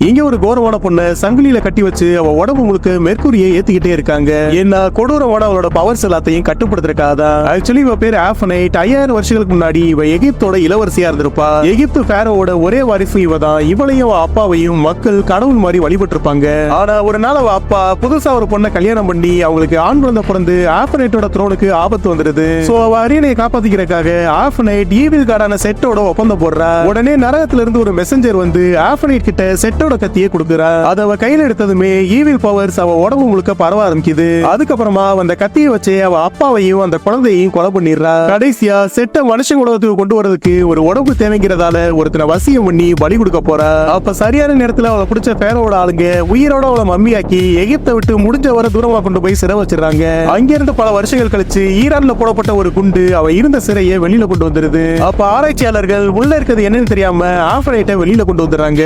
இங்க ஒரு கோரமான பொண்ணை சங்கிலியில கட்டி வச்சு அவ உடம்பு முழுக்க மெர்க்குரியை ஏத்திக்கிட்டே இருக்காங்க. ஏன்னா கொடூரமான அவளோட பவர்ஸ் எல்லாத்தையும் கட்டுப்படுத்துறதுக்காகதான். ஆக்சுவலி இவ பேர் ஆஃபனைட். 5000 வருஷங்களுக்கு முன்னாடி இவ எகிப்தோட இளவரசியா இருந்திருப்பா. எகிப்து ஃபேரோவோட ஒரே வாரிசு இவ தான். இவளையும் அவ அப்பாவையும் மக்கள் கடவுள் மாதிரி வழிபட்டு இருப்பாங்க. ஆனா ஒரு நாள் அவ அப்பா புதுசா ஒரு பொண்ணை கல்யாணம் பண்ணி அவங்களுக்கு ஆண் குழந்தை பிறந்து ஆஃபனைட்டோட த்ரோனுக்கு ஆபத்து வந்துருது. சோ அவ அரியணையை காப்பாத்திக்கிறதுக்காக ஆஃபனைட் ஈவில் கார்டான செட்டோட ஒப்பந்தம் போடுறா. உடனே நரகத்துல இருந்து ஒரு மெசஞ்சர் வந்து ஆஃபனைட் கிட்ட செட்டோட கத்தியை கொடுக்குறா. அத அவ கையில எடுத்ததுமே ஈவில் பவர்ஸ் அவ உடம்பு முழுக்க பரவ ஆரம்பிக்குது. அதுக்கப்புறமா அந்த கத்தியை வச்சு அவ அப்பாவையும் அந்த குழந்தையையும் கொலை பண்ணிடுறா. கடைசியா செட்ட மனுஷன் உலகத்துக்கு கொண்டு வரதுக்கு ஒரு உடம்பு தேவைங்கிறதால ஒருத்தனை வசியம் பண்ணி பலி கொடுக்க போறா. அப்ப சரியான நேரத்துல அவளை பிடிச்ச பேரோட ஆளுங்க உயிரோட அவளை மம்மியாக்கி எகிப்தை விட்டு முடிஞ்ச வர தூரமா கொண்டு போய் சிறை வச்சிடறாங்க. அங்கிருந்து பல வருஷங்கள் கழிச்சு ஈரான்ல போடப்பட்ட ஒரு குண்டு அவ இருந்த சிறையை வெளியில கொண்டு வந்துருது. அப்ப ஆராய்ச்சியாளர்கள் உள்ள இருக்கிறது என்னன்னு தெரியாம ஆஃபனைட்டை வெளியில கொண்டு வந்துடுறாங்க.